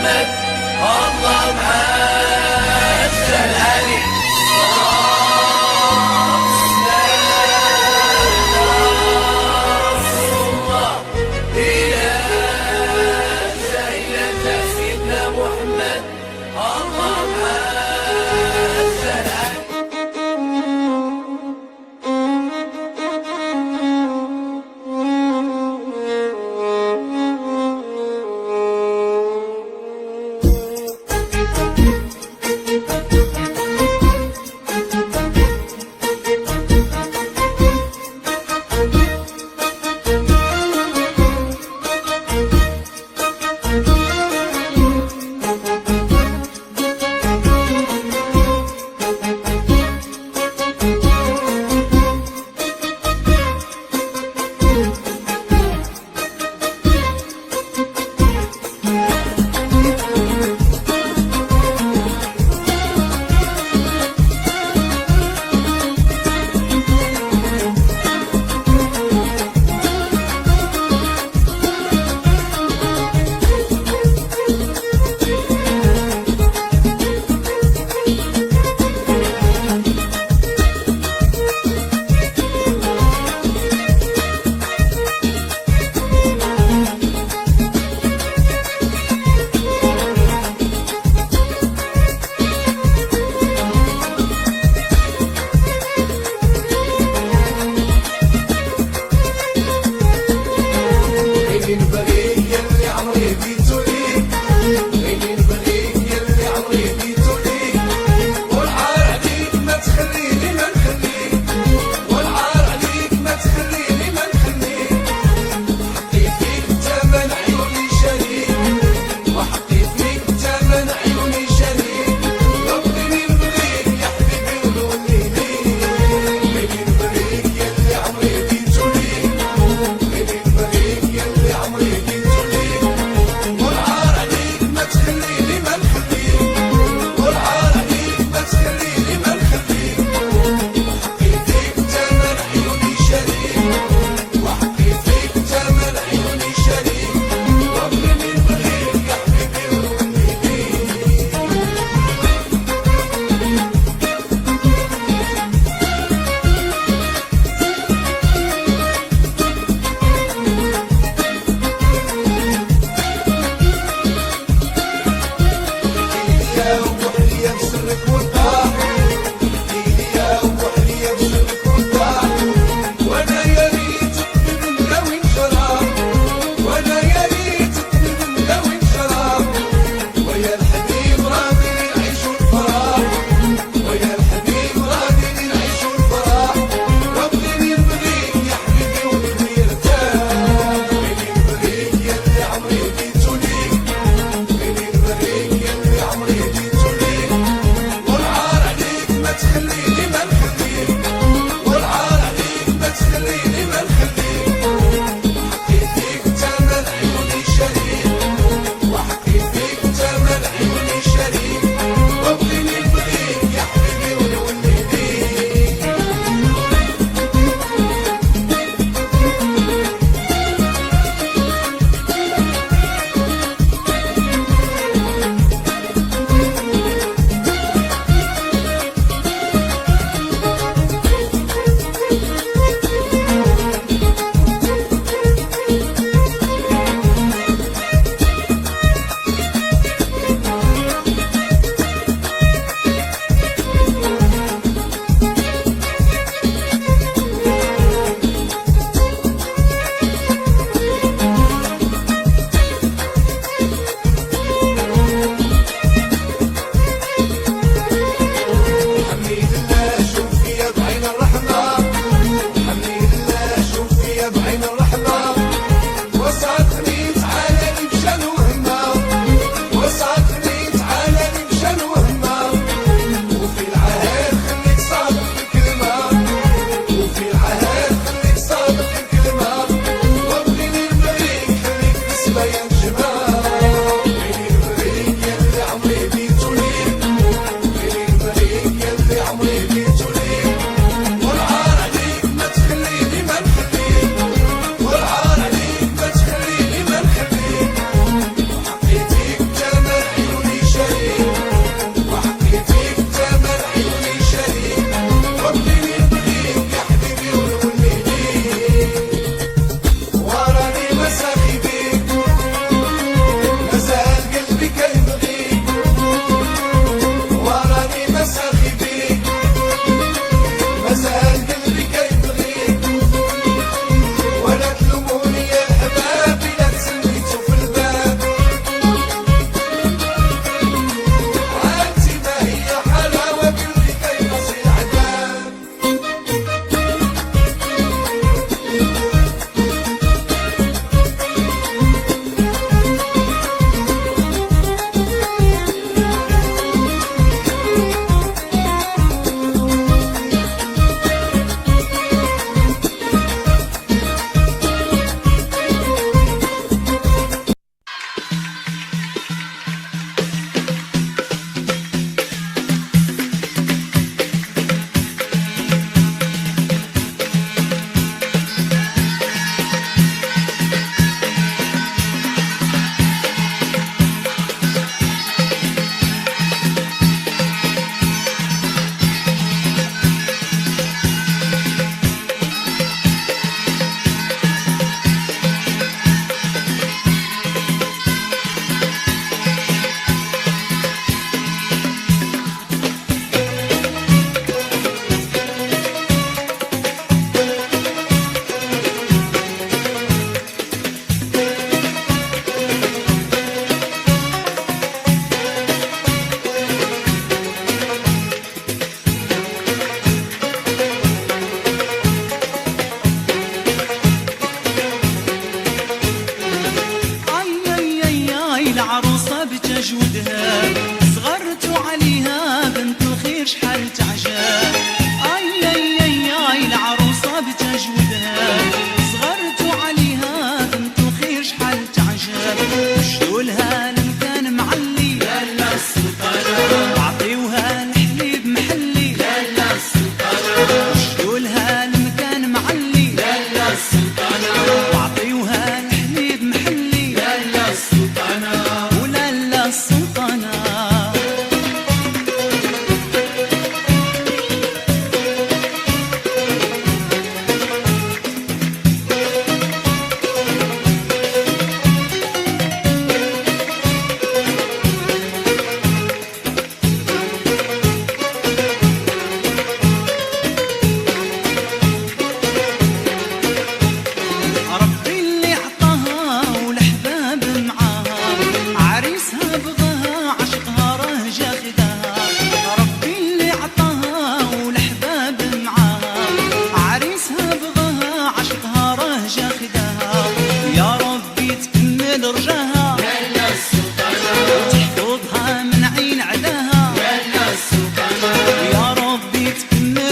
محمد اللهم حسن علي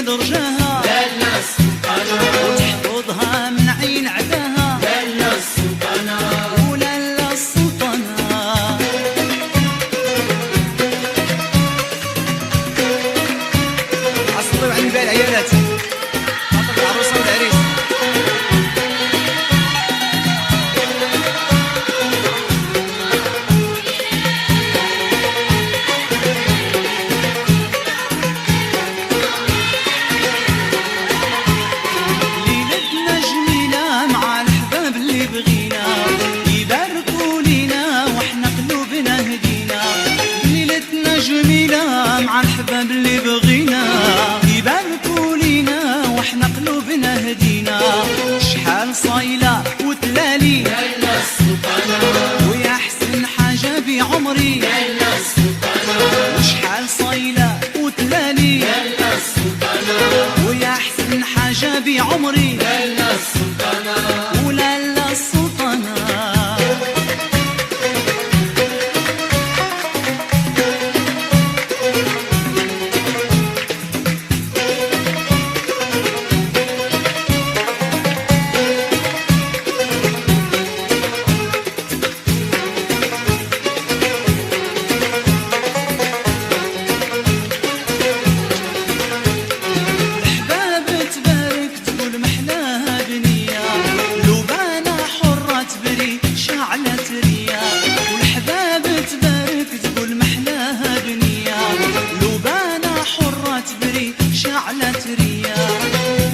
تزيد رجاها لنا السلطانة وتحفظها من عين عداها لنا السلطانة ولالا السلطانة. عصبوا عن البال عيالات خاطر العروسة والعريس. ليلتنا جميلة مع الحباب اللي بغينا يباركوا لينا واحنا قلوبنا هدينا. ليلتنا جميلة مع الحباب اللي بغينا يباركوا لينا واحنا قلوبنا هدينا. شحال صايلة وتلالي لنا السلطانة ويا احسن حاجة بعمري. لنا السلطانة وشحال صايلة وتلالي لنا السلطانة ويا احسن حاجة بعمري. لنا السلطانة ولالا السلطانة. الحباب تبارك تقول محلاها بنية لبانة حرة تبري شعلة ريا. والحباب تبارك تقول محلاها بنية لبانة حرة تبري شعلة ريا.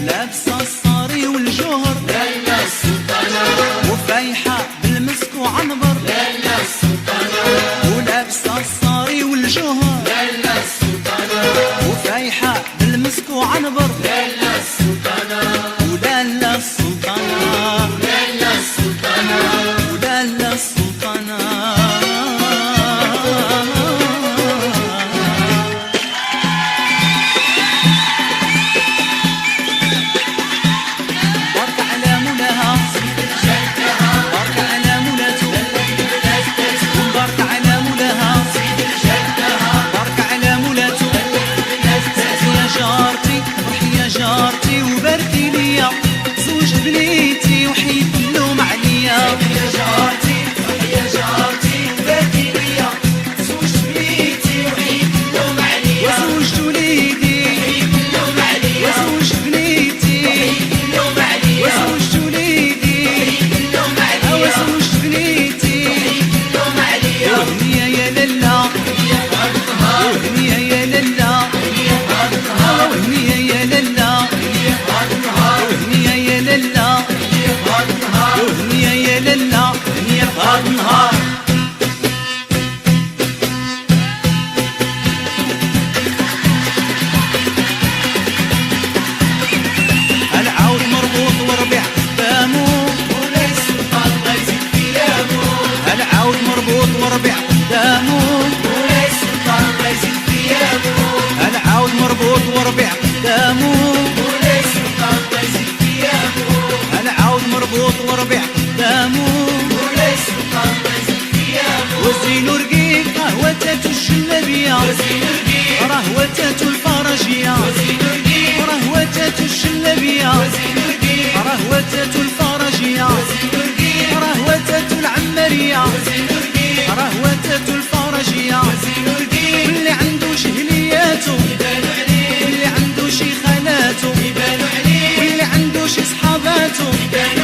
لابسة الصاري والجوهر لنا السلطانة وفايحة بالمسك وعنبر. لنا السلطانة ولابسة الصاري والجوهر لنا السلطانة وفايحة بالمسك وعنبر. لنا السلطانة ولالا السلطانة لنا السلطانة ولالا السلطانة. بارك على مولاها بارك على مولاته وبارك على مولاها بارك على مولاته. يا جارتي روحي يا جارتي وباركي ليا زوج بنيتي وحيد اللوم عليا. يا جارتي يا جارتي وباركي ليا زوج بنيتي وحيد اللوم عليا وزوج وليدي اللوم عليا وزوج بنيتي اللوم عليا وزوج وليدي اللوم عليا وزوج بنيتي. اللوم عليا وهنية يا للا وهنية يا للا وهنية يا للا وهنية يا للا وهنية يا للا هنية فهاد نهار. العود مربوط وربيع قدامه مولاي السلطان الله يزيد في يامه العود مربوط وربيع قدامه مولاي السلطان الله يزيد في يامه العود مربوط وربيع قدامه مولاي السلطان الله يزيد في يامه العود مربوط وربيع قدامه مولاي السلطان الله يزيد في يامه وزين رقيق رهوتة الشلبية وزين رقيق رهوتة الفرجية وزين رقيق رهوتة الشلبية وزين رقيق رهوتة الفرجية وزين رقيق رهوتة العمرية وزين رقيق رهوتة الفرجية. وزين رقيق واللي عنده شهلياته يبانوا عليه واللي عنده شي خالاته يبانوا عليه واللي عنده شي صحاباته يبانوا